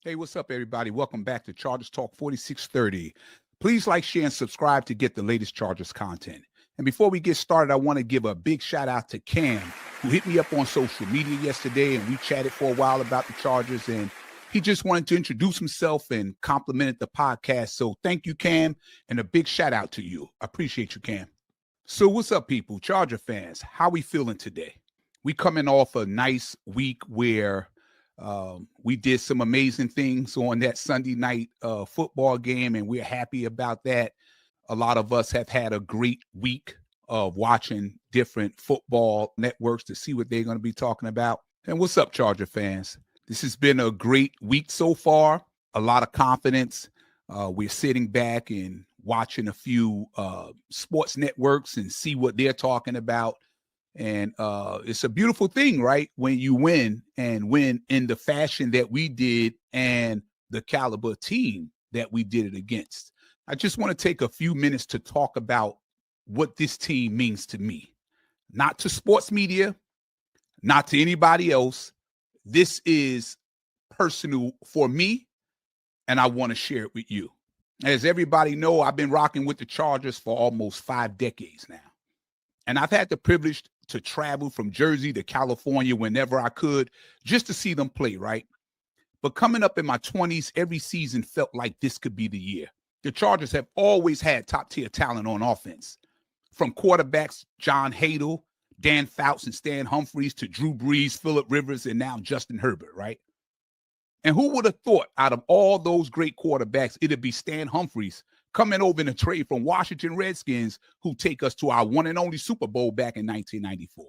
Hey, what's up, everybody? Welcome back to Chargers Talk 4630. Please like, share, and subscribe to get the latest Chargers content. And before we get started, I want to give a big shout out to Cam, who hit me up on social media yesterday, and we chatted for a while about the Chargers, and he just wanted to introduce himself and complimented the podcast. So thank you, Cam, and a big shout out to you. I appreciate you, Cam. So what's up, people? Charger fans, how we feeling today? We coming off a nice week where we did some amazing things on that Sunday night football game, and we're happy about that. A lot of us have had a great week of watching different football networks to see what they're going to be talking about. And what's up, Charger fans? This has been a great week so far. A lot of confidence. We're sitting back and watching a few sports networks and see what they're talking about. And it's a beautiful thing, right? When you win and win in the fashion that we did and the caliber team that we did it against. I just want to take a few minutes to talk about what this team means to me. Not to sports media, not to anybody else. This is personal for me, and I want to share it with you. As everybody know, I've been rocking with the Chargers for almost 5 decades now. And I've had the privilege to travel from Jersey to California whenever I could just to see them play, right? But coming up in my 20s, every season felt like this could be the year. The Chargers have always had top-tier talent on offense. From quarterbacks John Hadle, Dan Fouts, and Stan Humphries to Drew Brees, Phillip Rivers, and now Justin Herbert, right? And who would have thought out of all those great quarterbacks, it'd be Stan Humphries coming over in a trade from Washington Redskins who take us to our one and only Super Bowl back in 1994.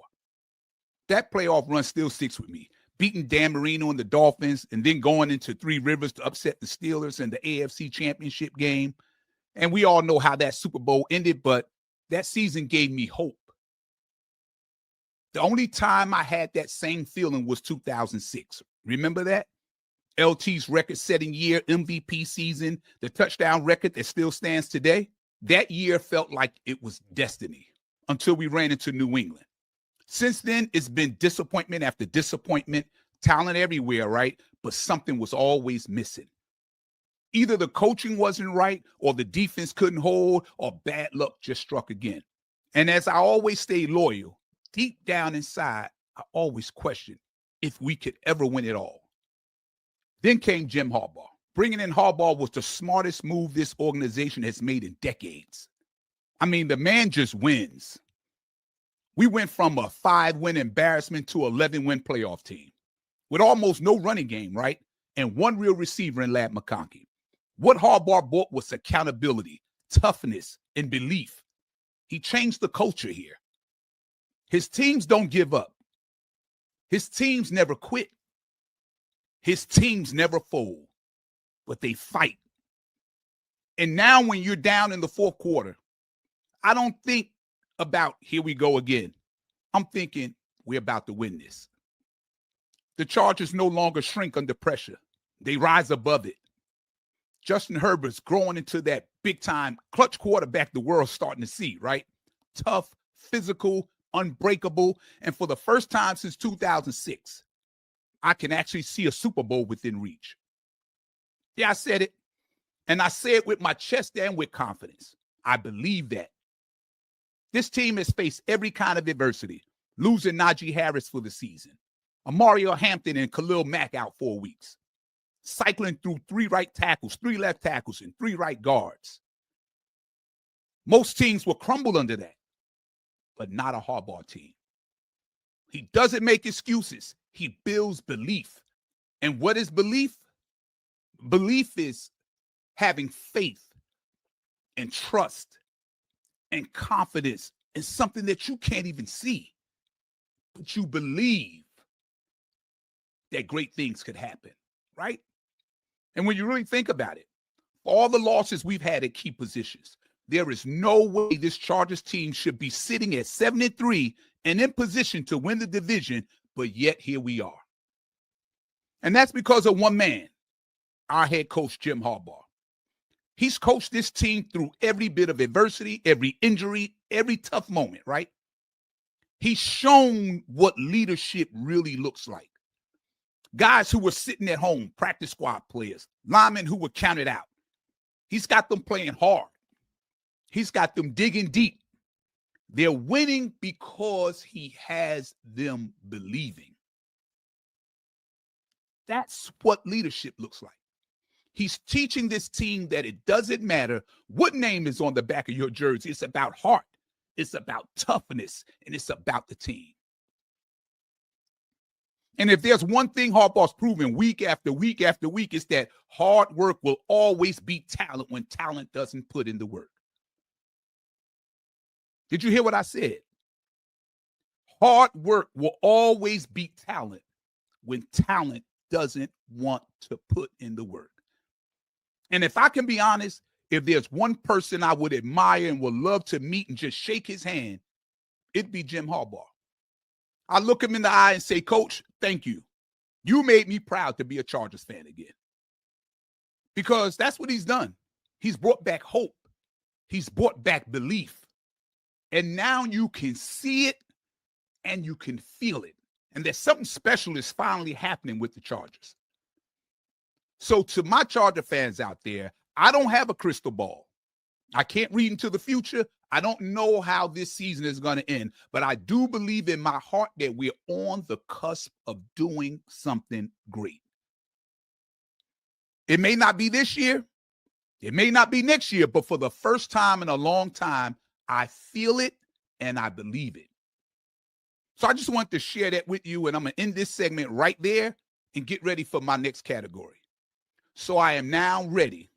That playoff run still sticks with me. Beating Dan Marino and the Dolphins and then going into Three Rivers to upset the Steelers in the AFC Championship game. And we all know how that Super Bowl ended, but that season gave me hope. The only time I had that same feeling was 2006. Remember that? LT's record-setting year, MVP season, the touchdown record that still stands today. That year felt like it was destiny until we ran into New England. Since then, it's been disappointment after disappointment, talent everywhere, right? But something was always missing. Either the coaching wasn't right, or the defense couldn't hold, or bad luck just struck again. And as I always stay loyal, deep down inside, I always questioned if we could ever win it all. Then came Jim Harbaugh. Bringing in Harbaugh was the smartest move this organization has made in decades. I mean, the man just wins. We went from a 5-win embarrassment to 11-win playoff team with almost no running game, right? And one real receiver in Lad McConkey. What Harbaugh brought was accountability, toughness, and belief. He changed the culture here. His teams don't give up. His teams never quit. His teams never fold, but they fight. And now when you're down in the fourth quarter, I don't think about, here we go again. I'm thinking, we're about to win this. The Chargers no longer shrink under pressure. They rise above it. Justin Herbert's growing into that big-time clutch quarterback the world's starting to see, right? Tough, physical, unbreakable, and for the first time since 2006, I can actually see a Super Bowl within reach. Yeah, I said it. And I say it with my chest and with confidence. I believe that. This team has faced every kind of adversity, losing Najee Harris for the season, Mario Hampton and Khalil Mack out 4 weeks, cycling through 3 right tackles, 3 left tackles, and 3 right guards. Most teams will crumble under that, but not a Harbaugh team. He doesn't make excuses. He builds belief. And what is belief? Belief is having faith and trust and confidence in something that you can't even see, but you believe that great things could happen, right? And when you really think about it, for all the losses we've had at key positions, there is no way this Chargers team should be sitting at 7-3 and in position to win the division, but yet here we are. And that's because of one man, our head coach, Jim Harbaugh. He's coached this team through every bit of adversity, every injury, every tough moment, right? He's shown what leadership really looks like. Guys who were sitting at home, practice squad players, linemen who were counted out. He's got them playing hard. He's got them digging deep. They're winning because he has them believing. That's what leadership looks like. He's teaching this team that it doesn't matter what name is on the back of your jersey. It's about heart. It's about toughness, and it's about the team. And if there's one thing Harbaugh's proven week after week after week, it's that hard work will always beat talent when talent doesn't put in the work. Did you hear what I said? Hard work will always beat talent when talent doesn't want to put in the work. And if I can be honest, if there's one person I would admire and would love to meet and just shake his hand, it'd be Jim Harbaugh. I look him in the eye and say, Coach, thank you. You made me proud to be a Chargers fan again. Because that's what he's done. He's brought back hope. He's brought back belief. And now you can see it and you can feel it. And there's something special is finally happening with the Chargers. So to my Charger fans out there, I don't have a crystal ball. I can't read into the future. I don't know how this season is going to end, but I do believe in my heart that we're on the cusp of doing something great. It may not be this year. It may not be next year, but for the first time in a long time, I feel it and I believe it. So I just want to share that with you, and I'm going to end this segment right there and get ready for my next category. So I am now ready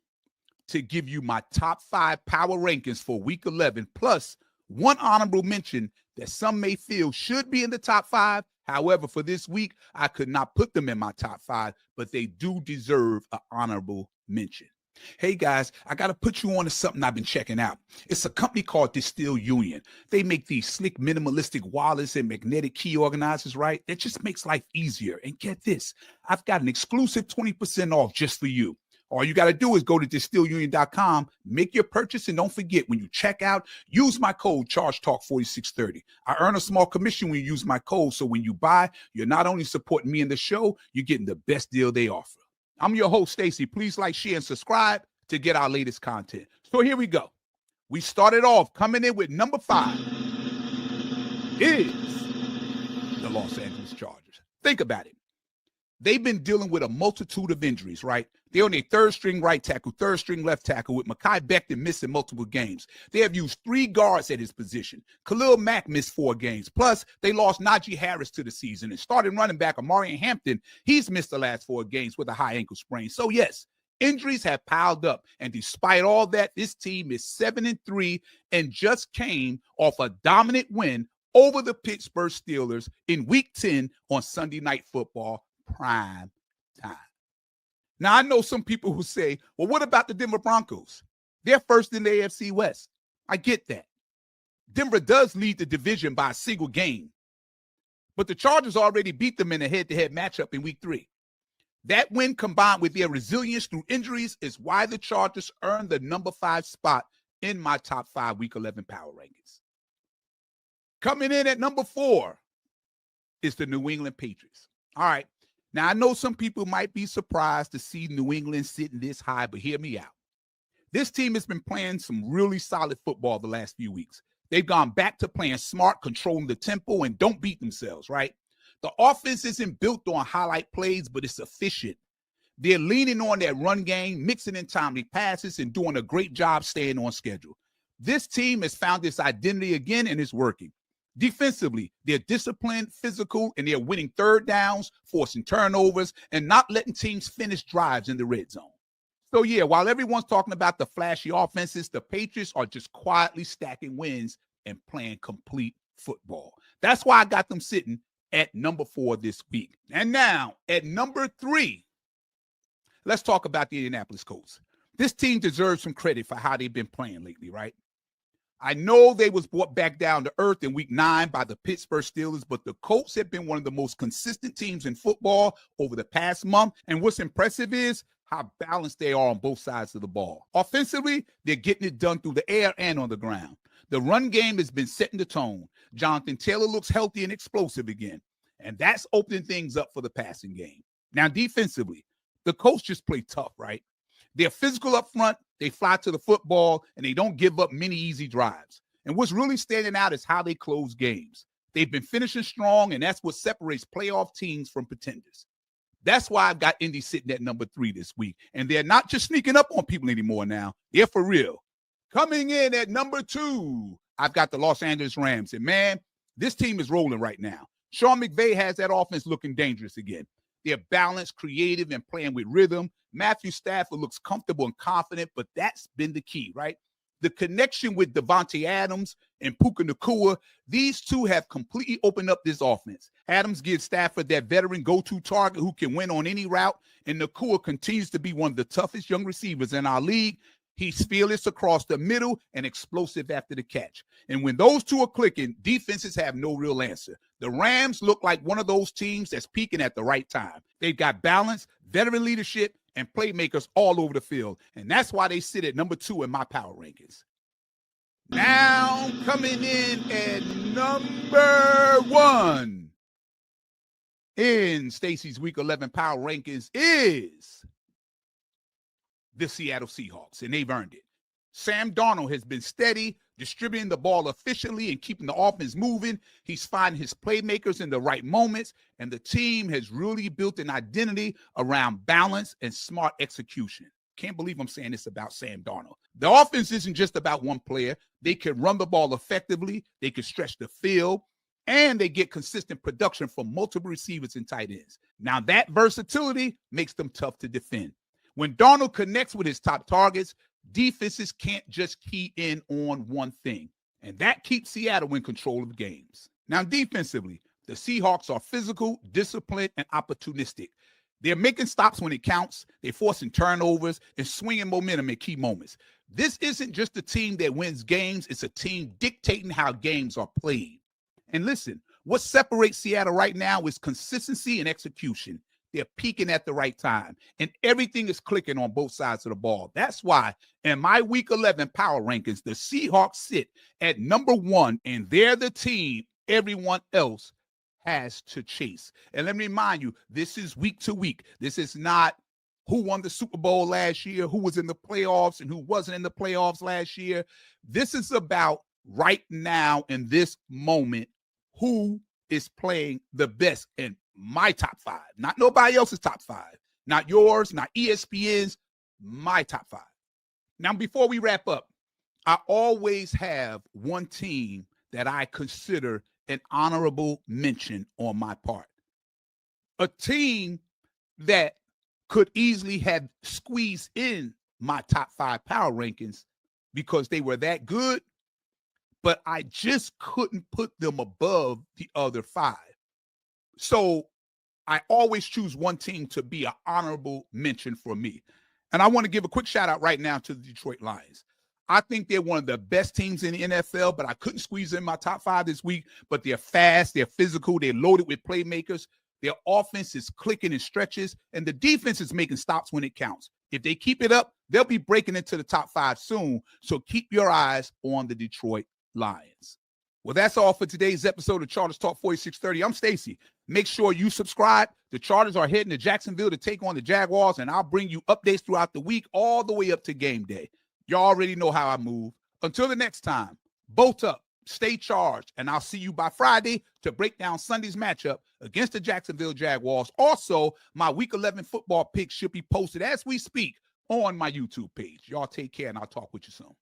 to give you my top 5 power rankings for week 11, plus one honorable mention that some may feel should be in the top 5. However, for this week, I could not put them in my top 5, but they do deserve an honorable mention. Hey guys, I got to put you on to something I've been checking out. It's a company called Distill Union. They make these slick minimalistic wallets and magnetic key organizers, right? That just makes life easier. And get this, I've got an exclusive 20% off just for you. All you got to do is go to distillunion.com, make your purchase, and don't forget, when you check out, use my code ChargeTalk4630. I earn a small commission when you use my code, so when you buy, you're not only supporting me and the show, you're getting the best deal they offer. I'm your host, Stacy. Please like, share, and subscribe to get our latest content. So here we go. We started off coming in with number 5 is the Los Angeles Chargers. Think about it. They've been dealing with a multitude of injuries, right? They're on their third string right tackle, third string left tackle, with Mekhi Becton missing multiple games. They have used 3 guards at his position. Khalil Mack missed 4 games. Plus, they lost Najee Harris to the season. And starting running back Amari Hampton, he's missed the last 4 games with a high ankle sprain. So yes, injuries have piled up. And despite all that, this team is 7-3 and just came off a dominant win over the Pittsburgh Steelers in Week 10 on Sunday Night Football. Prime time. Now, I know some people who say, well, what about the Denver Broncos? They're first in the AFC West. I get that. Denver does lead the division by a single game, but the Chargers already beat them in a head-to-head matchup in Week 3. That win, combined with their resilience through injuries, is why the Chargers earned the number 5 spot in my top 5 Week 11 power rankings. Coming in at number 4 is the New England Patriots. All right. Now, I know some people might be surprised to see New England sitting this high, but hear me out. This team has been playing some really solid football the last few weeks. They've gone back to playing smart, controlling the tempo, and don't beat themselves, right? The offense isn't built on highlight plays, but it's efficient. They're leaning on that run game, mixing in timely passes, and doing a great job staying on schedule. This team has found its identity again, and it's working. Defensively, they're disciplined, physical, and they're winning third downs, forcing turnovers, and not letting teams finish drives in the red zone. So, yeah, while everyone's talking about the flashy offenses, the Patriots are just quietly stacking wins and playing complete football. That's why I got them sitting at number 4 this week. And now, at number 3, let's talk about the Indianapolis Colts. This team deserves some credit for how they've been playing lately, right? I know they was brought back down to earth in Week 9 by the Pittsburgh Steelers, but the Colts have been one of the most consistent teams in football over the past month. And what's impressive is how balanced they are on both sides of the ball. Offensively, they're getting it done through the air and on the ground. The run game has been setting the tone. Jonathan Taylor looks healthy and explosive again, and that's opening things up for the passing game. Now, defensively, the Colts just play tough, right? They're physical up front, they fly to the football, and they don't give up many easy drives. And what's really standing out is how they close games. They've been finishing strong, and that's what separates playoff teams from pretenders. That's why I've got Indy sitting at number 3 this week. And they're not just sneaking up on people anymore now. They're for real. Coming in at number 2, I've got the Los Angeles Rams. And, man, this team is rolling right now. Sean McVay has that offense looking dangerous again. They're balanced, creative, and playing with rhythm. Matthew Stafford looks comfortable and confident, but that's been the key, right? The connection with Devontae Adams and Puka Nacua, these two have completely opened up this offense. Adams gives Stafford that veteran go-to target who can win on any route, and Nacua continues to be one of the toughest young receivers in our league. He's fearless across the middle and explosive after the catch. And when those two are clicking, defenses have no real answer. The Rams look like one of those teams that's peaking at the right time. They've got balance, veteran leadership, and playmakers all over the field. And that's why they sit at number 2 in my power rankings. Now coming in at number 1 in Stacy's Week 11 power rankings is the Seattle Seahawks, and they've earned it. Sam Darnold has been steady, distributing the ball efficiently and keeping the offense moving. He's finding his playmakers in the right moments, and the team has really built an identity around balance and smart execution. Can't believe I'm saying this about Sam Darnold. The offense isn't just about one player. They can run the ball effectively, they can stretch the field, and they get consistent production from multiple receivers and tight ends. Now, that versatility makes them tough to defend. When Darnold connects with his top targets, defenses can't just key in on one thing, and that keeps Seattle in control of games. Now, defensively, the Seahawks are physical, disciplined, and opportunistic. They're making stops when it counts. They're forcing turnovers and swinging momentum at key moments. This isn't just a team that wins games. It's a team dictating how games are played. And listen, what separates Seattle right now is consistency and execution. They're peaking at the right time, and everything is clicking on both sides of the ball. That's why in my Week 11 power rankings, the Seahawks sit at number 1, and they're the team everyone else has to chase. And let me remind you, this is week to week. This is not who won the Super Bowl last year, who was in the playoffs, and who wasn't in the playoffs last year. This is about right now in this moment, who is playing the best in my top 5, not nobody else's top 5, not yours, not ESPN's, my top 5. Now, before we wrap up, I always have one team that I consider an honorable mention on my part. A team that could easily have squeezed in my top 5 power rankings because they were that good, but I just couldn't put them above the other 5. So I always choose one team to be an honorable mention for me. And I want to give a quick shout out right now to the Detroit Lions. I think they're one of the best teams in the NFL, but I couldn't squeeze in my top 5 this week. But they're fast, they're physical, they're loaded with playmakers. Their offense is clicking and stretches, and the defense is making stops when it counts. If they keep it up, they'll be breaking into the top 5 soon. So keep your eyes on the Detroit Lions. Well, that's all for today's episode of Chargers Talk 4630. I'm Stacy. Make sure you subscribe. The Chargers are heading to Jacksonville to take on the Jaguars, and I'll bring you updates throughout the week all the way up to game day. You already know how I move. Until the next time, bolt up, stay charged, and I'll see you by Friday to break down Sunday's matchup against the Jacksonville Jaguars. Also, my Week 11 football picks should be posted as we speak on my YouTube page. Y'all take care, and I'll talk with you soon.